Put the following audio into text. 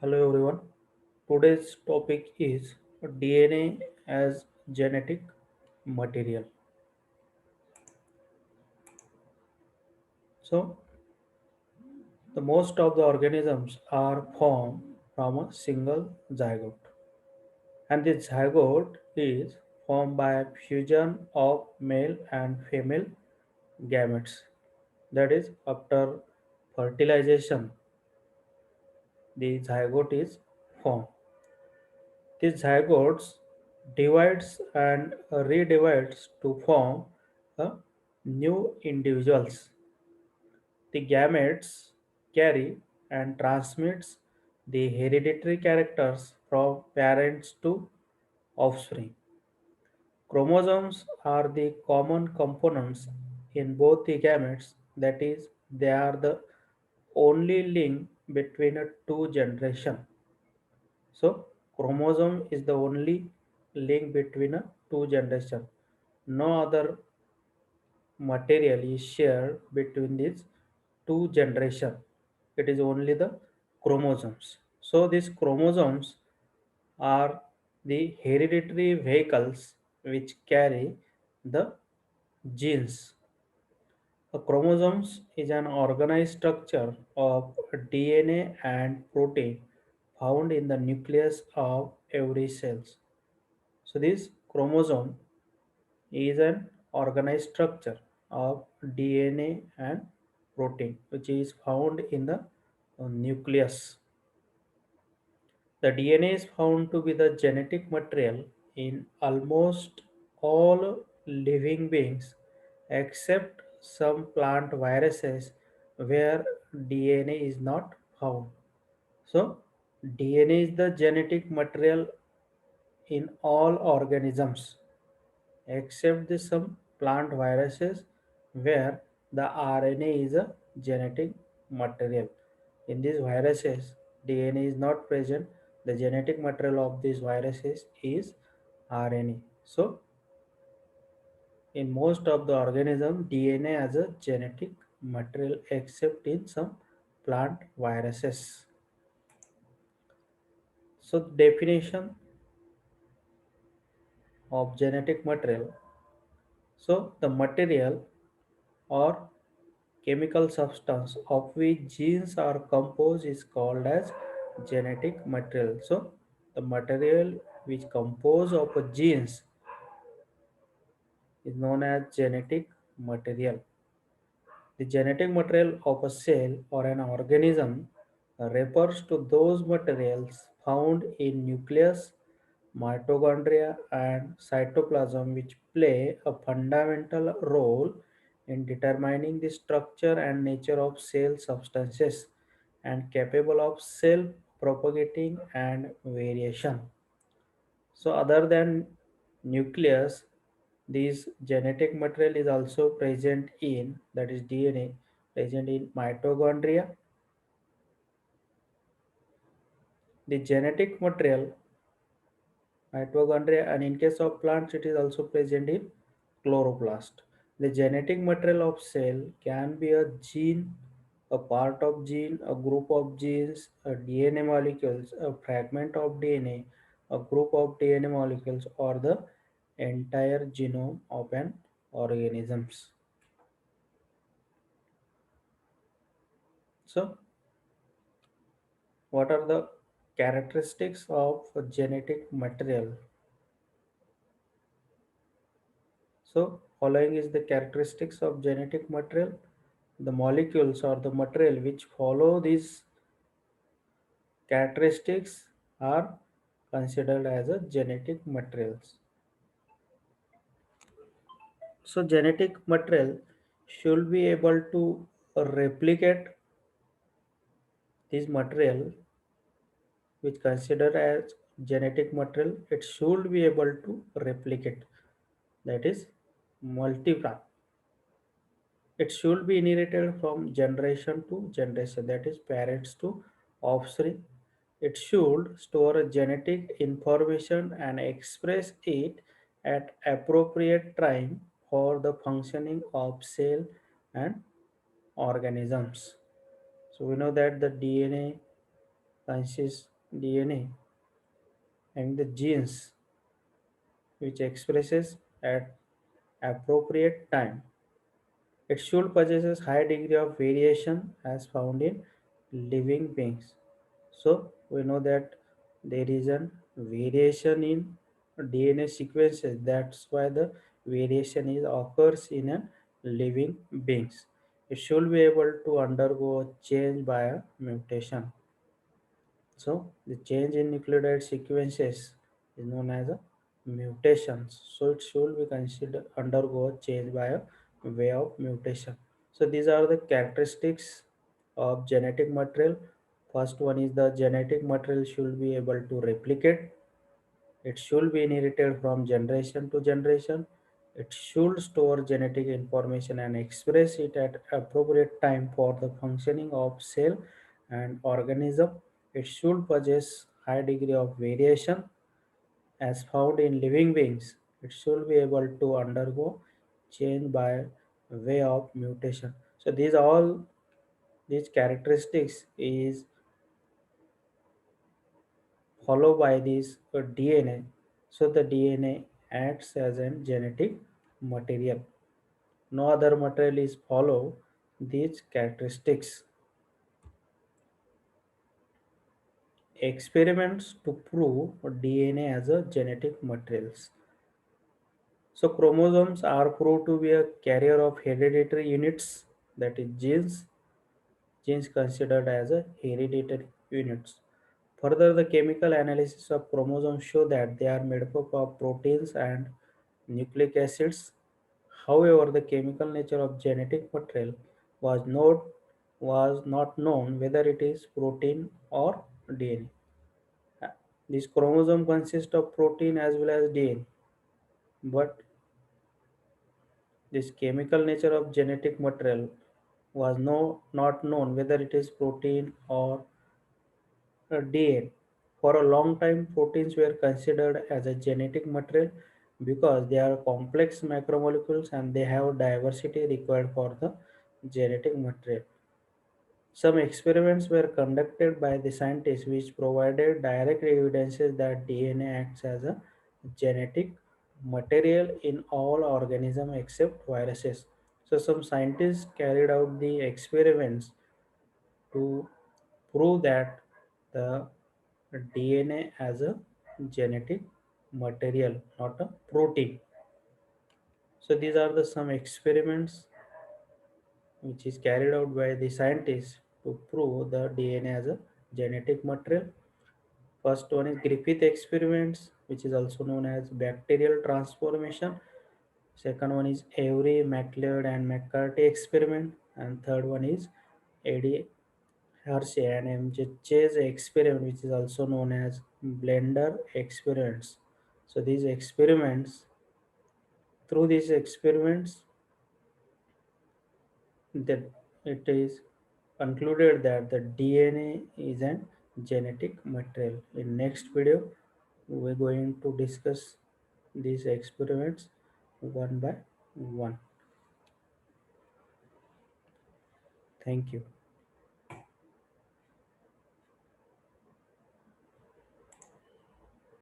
Hello everyone. Today's topic is DNA as genetic material. So, the most of the organisms are formed from a single zygote, and this zygote is formed by a fusion of male and female gametes. That is, after fertilization, the zygote is formed. These zygotes divides and redivides to form a new individuals. The gametes carry and transmits the hereditary characters from parents to offspring. Chromosomes are the common components in both the gametes, that is, they are the only link between a two generation. So chromosome is the only link between a two generation. No other material is shared between these two generation. It is only the chromosomes. So these chromosomes are the hereditary vehicles which carry the genes. A chromosomes is an organized structure of DNA and protein found in the nucleus of every cell. So this chromosome is an organized structure of DNA and protein which is found in the nucleus. The DNA is found to be the genetic material in almost all living beings except some plant viruses where DNA is not found. So, DNA is the genetic material in all organisms except the some plant viruses where the RNA is a genetic material. In these viruses, DNA is not present. The genetic material of these viruses is RNA. So, in most of the organism, DNA as a genetic material except in some plant viruses. So, definition of genetic material. So, the material or chemical substance of which genes are composed is called as genetic material. So the material which compose of a genes is known as genetic material. The genetic material of a cell or an organism refers to those materials found in nucleus, mitochondria, and cytoplasm which play a fundamental role in determining the structure and nature of cell substances and capable of self propagating and variation. So, other than nucleus, this genetic material is also present in, that is DNA, present in mitochondria. The genetic material, mitochondria, and in case of plants, it is also present in chloroplast. The genetic material of cell can be a gene, a part of gene, a group of genes, a DNA molecules, a fragment of DNA, a group of DNA molecules, or the entire genome of an organisms. So, what are the characteristics of a genetic material? So, following is the characteristics of genetic material. The molecules or the material which follow these characteristics are considered as a genetic materials. So, genetic material should be able to replicate this material which considered as genetic material. It should be able to replicate, that is multiply. It should be inherited from generation to generation, that is parents to offspring. It should store genetic information and express it at appropriate time for the functioning of cell and organisms. So we know that the DNA consists DNA and the genes which expresses at appropriate time. It should possess high degree of variation as found in living beings. So we know that there is a variation in DNA sequences. That's why the variation is occurs in a living beings. It should be able to undergo change by a mutation. So the change in nucleotide sequences is known as a mutations. So it should be considered undergo change by a way of mutation. So these are the characteristics of genetic material. First one is the genetic material should be able to replicate. It should be inherited from generation to generation. It should store genetic information and express it at appropriate time for the functioning of cell and organism. It should possess high degree of variation as found in living beings. It should be able to undergo change by way of mutation. So these characteristics is followed by this DNA. So the DNA acts as a genetic material. No other material is follow these characteristics. Experiments to prove DNA as a genetic materials. So chromosomes are proved to be a carrier of hereditary units, that is genes considered as a hereditary units. Further, the chemical analysis of chromosomes show that they are made up of proteins and nucleic acids. However, the chemical nature of genetic material was not was not known, whether it is protein or DNA. This chromosome consists of protein as well as DNA, but this chemical nature of genetic material was not known, whether it is protein or DNA. For a long time, proteins were considered as a genetic material because they are complex macromolecules and they have diversity required for the genetic material. Some experiments were conducted by the scientists which provided direct evidences that DNA acts as a genetic material in all organisms except viruses. So some scientists carried out the experiments to prove that the DNA as a genetic material, not a protein. So these are the some experiments which is carried out by the scientists to prove the DNA as a genetic material. First one is Griffith experiments, which is also known as bacterial transformation. Second one is Avery, MacLeod, and McCarthy experiment, and third one is Eddie Hershey and MJ Chase experiment, which is also known as blender experiments. So these experiments, through these experiments, that it is concluded that the DNA is an genetic material. In next video, we're going to discuss these experiments one by one. Thank you.